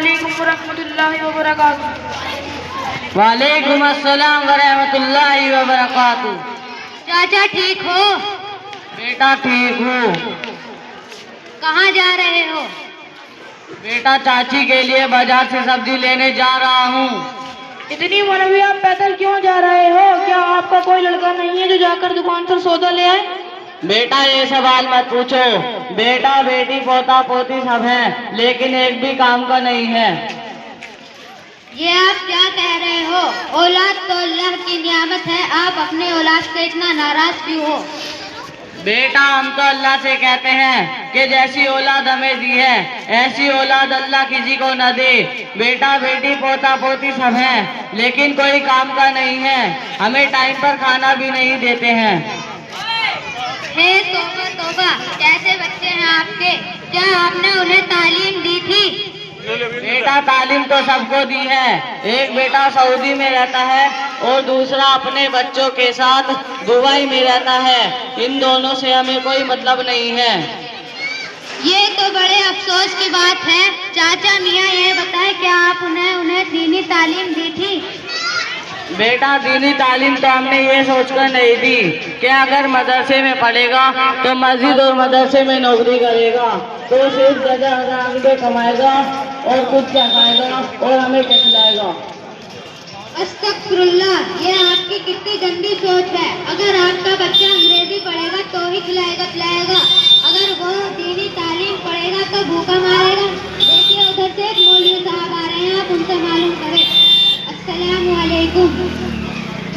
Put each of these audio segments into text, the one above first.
वालेकुम वरहमतुल्लाहि वबरकातुहू। वालेकुम अस्सलाम वरहमतुल्लाहि वबरकातुहू। चाचा ठीक हो? बेटा ठीक हूँ। कहाँ जा रहे हो? बेटा चाची के लिए बाजार से सब्जी लेने जा रहा हूँ। इतनी मौलवी आप पैदल क्यों जा रहे हो? क्या आपका कोई लड़का नहीं है जो जाकर दुकान पर सौदा ले आए? बेटा ये सवाल मत पूछो। बेटा बेटी पोता पोती सब हैं, लेकिन एक भी काम का नहीं है। ये आप क्या कह रहे हो? औलाद तो अल्लाह की नियामत है, आप अपने औलाद से इतना नाराज क्यों हो? बेटा हम तो अल्लाह से कहते हैं कि जैसी औलाद हमें दी है ऐसी औलाद अल्लाह किसी को न दे। बेटा बेटी पोता पोती सब हैं, लेकिन कोई काम का नहीं है। हमें टाइम पर खाना भी नहीं देते हैं। हे तौबा तौबा, कैसे बच्चे हैं आपके? क्या आपने उन्हें तालीम दी थी? बेटा तालीम तो सबको दी है। एक बेटा सऊदी में रहता है और दूसरा अपने बच्चों के साथ दुबई में रहता है। इन दोनों से हमें कोई मतलब नहीं है। ये तो बड़े अफसोस की बात है। चाचा मियाँ ये बताएं, क्या आप उन्हें दीनी तालीम दी थी? बेटा दीनी तालीम तो हमने ये सोचकर नहीं दी कि अगर मदरसे में पढ़ेगा तो मस्जिद और मदरसे में नौकरी करेगा तो सिर्फ 10,000 रुपये कमाएगा और खुद क्या खाएगा और हमें क्या खिलाएगा। अस्तगफिरुल्लाह, ये आपकी कितनी गंदी सोच है। अगर आपका बच्चा अंग्रेजी पढ़ेगा तो ही खिलाएगा पिलाएगा, अगर वो दीनी तालीम पढ़ेगा तो भूखा मारेगा। देखिए उधर से एक मौलवी साहब आ रहे हैं, आप उनसे मालूम करें। अस्सलामु अलैकुम।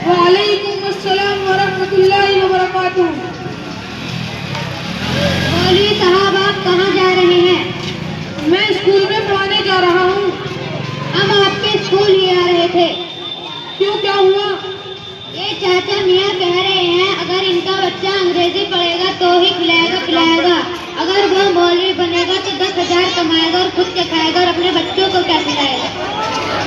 वालेकुम अस्सलाम वरहमतुल्लाहि वबरकातुहू। मौलवी साहब आप कहाँ जा रहे हैं? मैं स्कूल में पढ़ाने जा रहा हूँ। हम आपके स्कूल ही आ रहे थे। क्यों, क्या हुआ? ये चाचा मियाँ कह रहे हैं अगर इनका बच्चा अंग्रेजी पढ़ेगा तो ही खिलाएगा पिलाएगा, अगर वो मौलवी बनेगा तो 10,000 कमाएगा और खुद क्या खाएगा और अपने बच्चों को क्या खिलाएगा।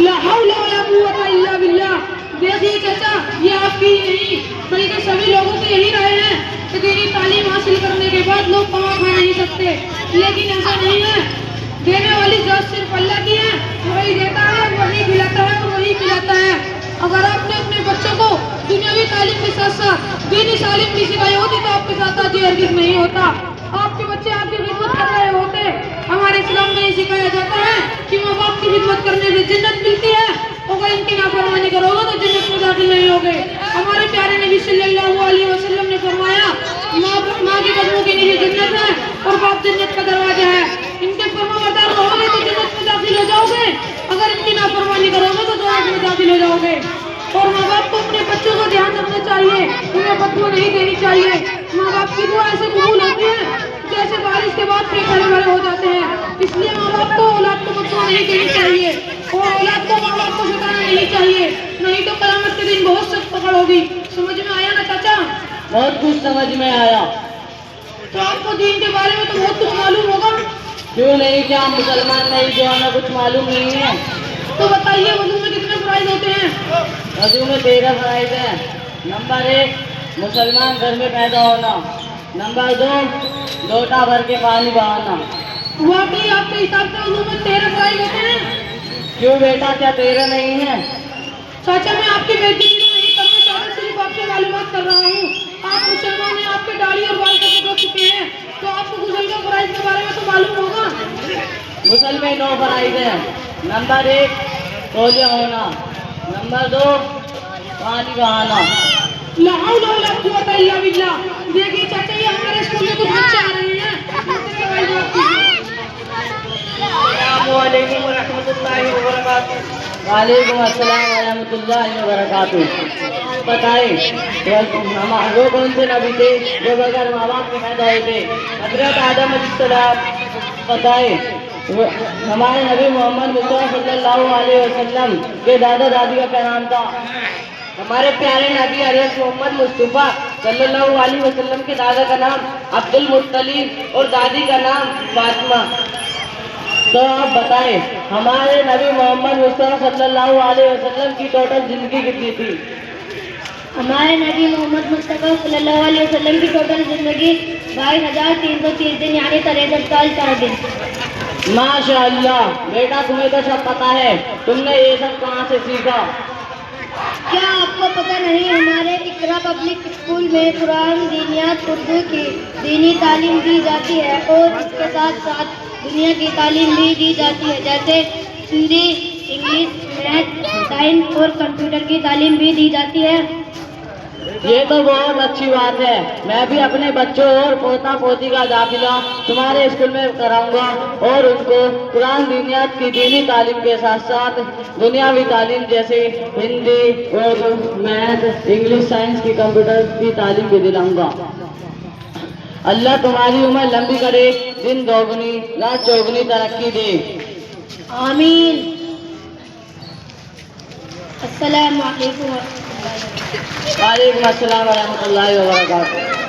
ला हौला वला कुव्वता इल्ला बिल्लाह। देखिए चाचा, ये आपकी ही नहीं बल्कि सभी लोगों की यही राय है कि दीनी तालीम हासिल करने के बाद लोग कमा खा नहीं सकते, लेकिन ऐसा नहीं है। देने वाली जात सिर्फ अल्लाह की है। वही देता है, वही खिलाता है और वही खिलाता है। अगर आपने अपने बच्चों को दुनियावी तालीम के साथ साथ दीनी तालीम भी सिखाई होती तो आपके साथ आज ये हरगिज़ नहीं होता। आपके बच्चे आपकी खिदमत कर रहे होते। हमारे इस्लाम में ये सिखाया जाता है कि माँ बाप की खिदमत करने से जन्नत मिलती है, अगर इनकी नाफरमानी करोगे तो जन्नत में दाखिल नहीं होगे। हमारे प्यारे नबी सल्लल्लाहु अलैहि वसल्लम ने फरमाया, माँ के कदमों के नीचे जन्नत है और बाप जन्नत का दरवाजा है। इनके फरमाबरदार रहोगे तो जन्नत में दाखिल हो जाओगे, अगर इनकी नाफरमानी करोगे तो दोज़ख में दाखिल हो जाओगे। और माँ बाप को अपने बच्चों का ध्यान रखना चाहिए, उन्हें बददुआ नहीं देनी चाहिए। माँ बाप की दुआ ऐसे कबूल होती है जैसे बारिश के बाद पेड़ हरे भरे हो जाते हैं। इसलिए माँ बाप को औलाद को बददुआ नहीं देनी चाहिए और औलाद को माँ बाप को सताना नहीं चाहिए, नहीं तो क़यामत के दिन बहुत सख्त पकड़ होगी। समझ में आया ना चाचा? बहुत कुछ समझ में आया। तो आपको दीन के बारे में तो बहुत कुछ मालूम होगा। क्यों नहीं, क्या हम मुसलमान नहीं जो हमें कुछ मालूम नहीं है? तो बताइए वजू में कितने फ़राइज़ होते हैं? वजू में 13 फ़राइज़ हैं। नंबर 1, मुसलमान घर में पैदा होना। नंबर 2, लोटा भर के पानी बहाना। वाकई आपके हिसाब से वजू में 13 फ़राइज़ होते हैं? क्यों बेटा, क्या 13 नहीं है? चाचा मैं आपकी बेइज्जती नहीं करना चाहता, सिर्फ आपसे मालूमात कर रहा हूँ। आप मुसलमान हैं, आपके दाढ़ी और बाल कटे हो चुके हैं, तो आपको गुसल के फ़राइज़ के बारे में तो मालूम होगा। गुसल में 9 फ़राइज़ हैं। नंबर 1, तौलिया होना। नंबर 2, पानी बहाना। ला हौला वला कुव्वता इल्ला बिल्लाह। देखिए चाचा, ये हमारे स्कूल में कुछ बच्चे आ रहे हैं। अस्सलामुअलैकुम वरहमतुल्लाहि वबरकातुहू। वालेकुम अस्सलाम वरहमतुल्लाहि वबरकातुहू। बताएं वो कौन से नबी थे जो बगैर माँ बाप के पैदा हुए थे? हज़रत आदम अलैहिस्सलाम। बताएं हमारे नबी मोहम्मद मुस्तफ़ा सल्लल्लाहु अलैहि वसल्लम के दादा दादी का क्या नाम था? हमारे प्यारे नबी हज़रत मोहम्मद मुस्तफ़ा सल्लल्लाहु अलैहि वसल्लम के दादा का नाम अब्दुल मुत्तलिब और दादी का नाम फातिमा। तो आप बताएं हमारे नबी मोहम्मद मुस्तफ़ा सल्लल्लाहु अलैहि वसल्लम की टोटल जिंदगी कितनी थी? हमारे नबी मोहम्मद मुस्तफ़ा सल्लल्लाहु अलैहि वसल्लम की टोटल जिंदगी 22,330 दिन यानी 63 साल 4 दिन। माशाअल्लाह, बेटा तुम्हें तो सब पता है, तुमने ये सब कहाँ से सीखा? क्या आपको पता नहीं, हमारे इकरा पब्लिक स्कूल में कुरान, दीनियात, उर्दू की दीनी तालीम दी जाती है और इसके साथ साथ दुनिया की तालीम भी दी जाती है, जैसे हिंदी, इंग्लिश, मैथ, साइंस और कंप्यूटर की तालीम भी दी जाती है। ये तो बहुत अच्छी बात है। मैं भी अपने बच्चों और पोता पोती का दाखिला तुम्हारे स्कूल में कराऊंगा और उनको कुरान, दीनियात की दीनी तालीम के साथ साथ दुनियावी तालीम जैसे Hindi, Urdu, math, English, science की, कंप्यूटर की तालीम भी दिलाऊंगा। अल्लाह तुम्हारी उम्र लंबी करे, दिन दोगुनी रात चौगुनी तरक्की दे। आमीन। अस्सलाम वालेकुम। वालेकुम अस्सलाम व रहमतुल्लाहि व बरकातुहू।